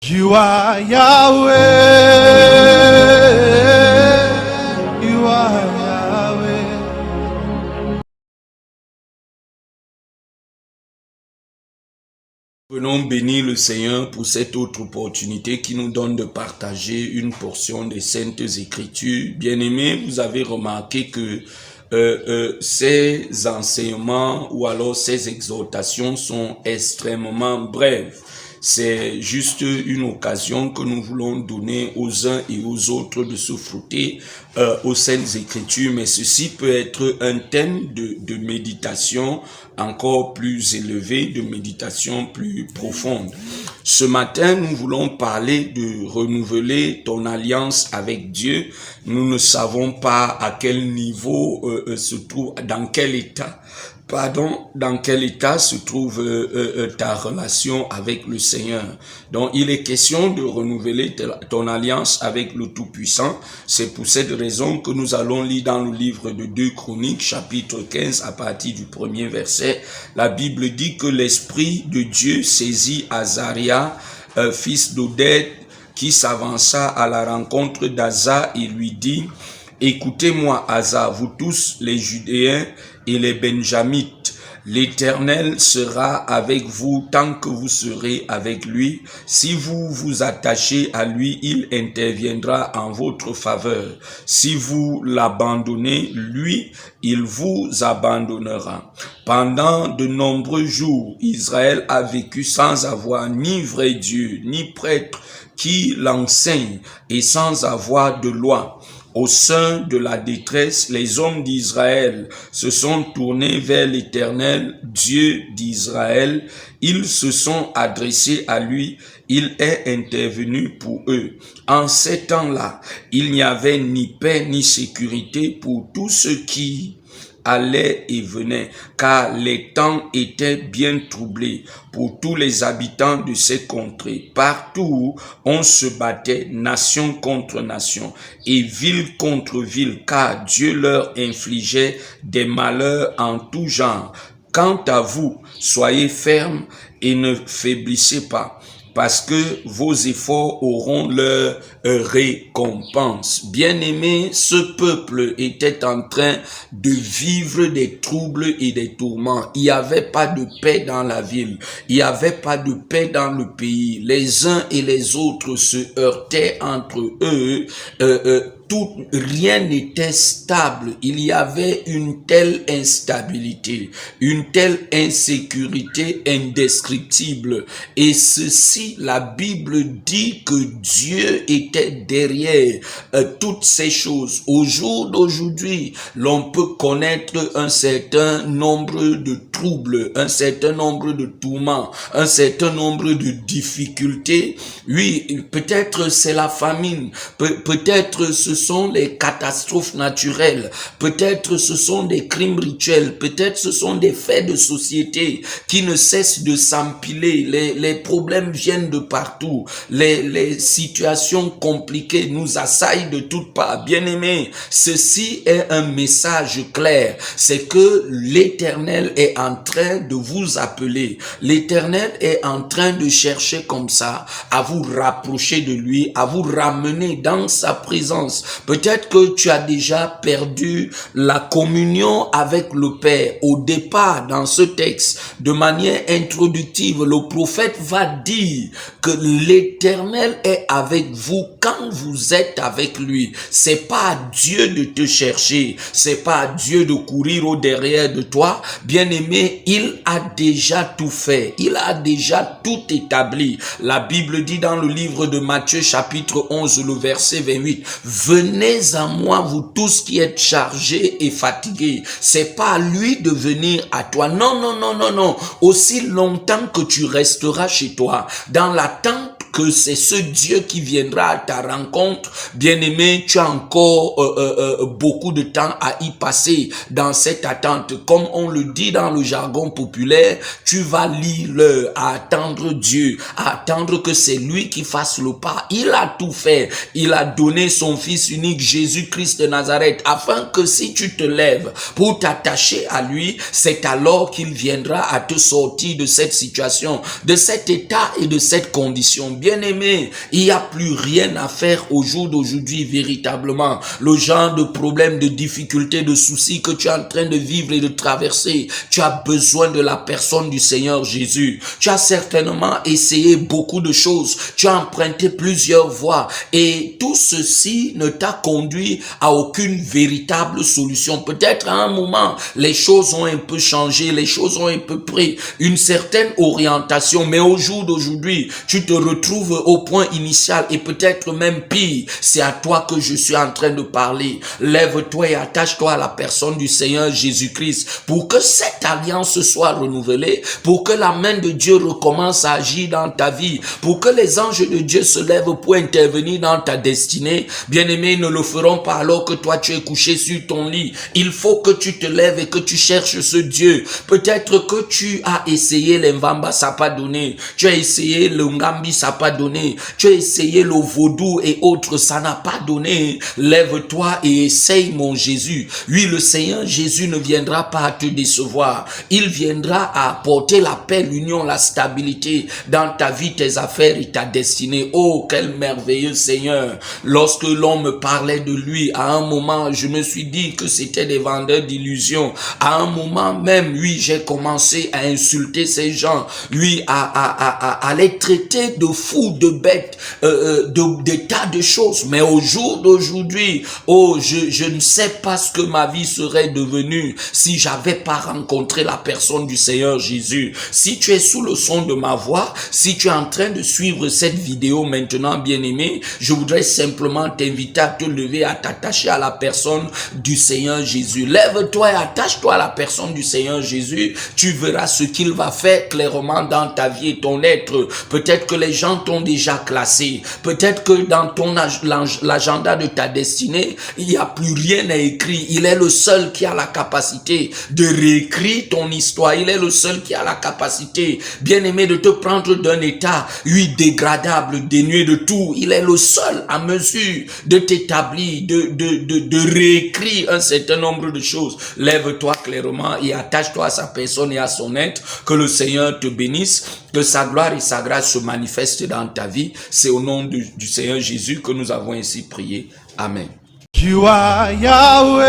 You are Yahweh. You are Yahweh. Venons bénir le Seigneur pour cette autre opportunité qui nous donne de partager une portion des Saintes Écritures. Bien-aimés, vous avez remarqué que ces enseignements ou alors ces exhortations sont extrêmement brèves. C'est juste une occasion que nous voulons donner aux uns et aux autres de se frotter aux Saintes Écritures, mais ceci peut être un thème de méditation encore plus élevé, de méditation plus profonde. Ce matin, nous voulons parler de renouveler ton alliance avec Dieu. Nous ne savons pas à quel niveau se trouve, dans quel état se trouve ta relation avec le Seigneur. Donc, il est question de renouveler ton alliance avec le Tout-Puissant. C'est pour cette raison que nous allons lire dans le livre de 2 Chroniques, chapitre 15, à partir du premier verset. La Bible dit que l'Esprit de Dieu saisit Azaria, fils d'Oded, qui s'avança à la rencontre d'Asa et lui dit: « Écoutez-moi, Asa, vous tous les Judéens et les Benjamites, l'Éternel sera avec vous tant que vous serez avec lui. Si vous vous attachez à lui, il interviendra en votre faveur. Si vous l'abandonnez, lui, il vous abandonnera. » Pendant de nombreux jours, Israël a vécu sans avoir ni vrai Dieu, ni prêtre qui l'enseigne, et sans avoir de loi. Au sein de la détresse, les hommes d'Israël se sont tournés vers l'Éternel, Dieu d'Israël. Ils se sont adressés à lui. Il est intervenu pour eux. En ces temps-là, il n'y avait ni paix ni sécurité pour tous ceux qui allaient et venaient, car les temps étaient bien troublés pour tous les habitants de ces contrées. Partout, on se battait nation contre nation et ville contre ville, car Dieu leur infligeait des malheurs en tout genre. Quant à vous, soyez fermes et ne faiblissez pas, parce que vos efforts auront leur récompense. Bien-aimés, ce peuple était en train de vivre des troubles et des tourments. Il n'y avait pas de paix dans la ville. Il n'y avait pas de paix dans le pays. Les uns et les autres se heurtaient entre eux. Rien n'était stable. Il y avait une telle instabilité, une telle insécurité indescriptible. Et ceci, la Bible dit que Dieu était derrière toutes ces choses. Au jour d'aujourd'hui, l'on peut connaître un certain nombre de troubles, un certain nombre de tourments, un certain nombre de difficultés. Oui, peut-être c'est la famine, peut-être ce sont les catastrophes naturelles, peut-être ce sont des crimes rituels, peut-être ce sont des faits de société qui ne cessent de s'empiler, les problèmes viennent de partout, les situations compliquées nous assaillent de toutes parts. Bien-aimés, ceci est un message clair, c'est que l'Éternel est en train de vous appeler, l'Éternel est en train de chercher comme ça à vous rapprocher de lui, à vous ramener dans sa présence. Peut-être que tu as déjà perdu la communion avec le Père. Au départ, dans ce texte, de manière introductive, le prophète va dire que l'Éternel est avec vous quand vous êtes avec lui. C'est pas à Dieu de te chercher, c'est pas à Dieu de courir au derrière de toi. Bien-aimé, il a déjà tout fait, il a déjà tout établi. La Bible dit dans le livre de Matthieu chapitre 11, le verset 28, « Venez à moi, vous tous qui êtes chargés et fatigués. » C'est pas à lui de venir à toi. Non, non, non, non, non. Aussi longtemps que tu resteras chez toi, dans l'attente que c'est ce Dieu qui viendra à ta rencontre, bien-aimé, tu as encore beaucoup de temps à y passer dans cette attente. Comme on le dit dans le jargon populaire, tu vas lire l'heure à attendre Dieu, à attendre que c'est lui qui fasse le pas. Il a tout fait. Il a donné son Fils unique, Jésus-Christ de Nazareth, afin que si tu te lèves pour t'attacher à lui, c'est alors qu'il viendra à te sortir de cette situation, de cet état et de cette condition. Bien-aimé, il n'y a plus rien à faire au jour d'aujourd'hui véritablement. Le genre de problème, de difficultés, de soucis que tu es en train de vivre et de traverser, tu as besoin de la personne du Seigneur Jésus. Tu as certainement essayé beaucoup de choses. Tu as emprunté plusieurs voies et tout ceci ne t'a conduit à aucune véritable solution. Peut-être à un moment, les choses ont un peu changé, les choses ont un peu pris une certaine orientation, mais au jour d'aujourd'hui, tu te retrouves au point initial et peut-être même pire. C'est à toi que je suis en train de parler. Lève-toi et attache-toi à la personne du Seigneur Jésus-Christ pour que cette alliance soit renouvelée, pour que la main de Dieu recommence à agir dans ta vie, pour que les anges de Dieu se lèvent pour intervenir dans ta destinée. Bien-aimé, ils ne le feront pas alors que toi tu es couché sur ton lit. Il faut que tu te lèves et que tu cherches ce Dieu. Peut-être que tu as essayé l'Mvamba, ça n'a pas donné. Tu as essayé le Ngambi, ça n'a pas donné. Tu as essayé le vaudou et autres, ça n'a pas donné. Lève-toi et essaye mon Jésus. Oui, le Seigneur Jésus ne viendra pas te décevoir. Il viendra à apporter la paix, l'union, la stabilité dans ta vie, tes affaires et ta destinée. Oh, quel merveilleux Seigneur. Lorsque l'on me parlait de lui, à un moment, je me suis dit que c'était des vendeurs d'illusions. À un moment même, oui, j'ai commencé à insulter ces gens, oui, à les traiter de fous, de bêtes, de tas de choses. Mais au jour d'aujourd'hui, oh, je ne sais pas ce que ma vie serait devenue si j'avais pas rencontré la personne du Seigneur Jésus. Si tu es sous le son de ma voix, si tu es en train de suivre cette vidéo maintenant, bien-aimé, je voudrais simplement t'inviter à te lever, à t'attacher à la personne du Seigneur Jésus. Lève-toi et attache-toi à la personne du Seigneur Jésus. Tu verras ce qu'il va faire clairement dans ta vie et ton être. Peut-être que les gens t'ont déjà classé. Peut-être que dans ton l'agenda de ta destinée, il n'y a plus rien à écrire. Il est le seul qui a la capacité de réécrire ton histoire. Il est le seul qui a la capacité, bien-aimé, de te prendre d'un état, oui, dégradable, dénué de tout. Il est le seul à mesure de t'établir, de réécrire un certain nombre de choses. Lève-toi clairement et attache-toi à sa personne et à son être. Que le Seigneur te bénisse, que sa gloire et sa grâce se manifestent dans ta vie. C'est au nom du Seigneur Jésus que nous avons ainsi prié. Amen. You are Yahweh.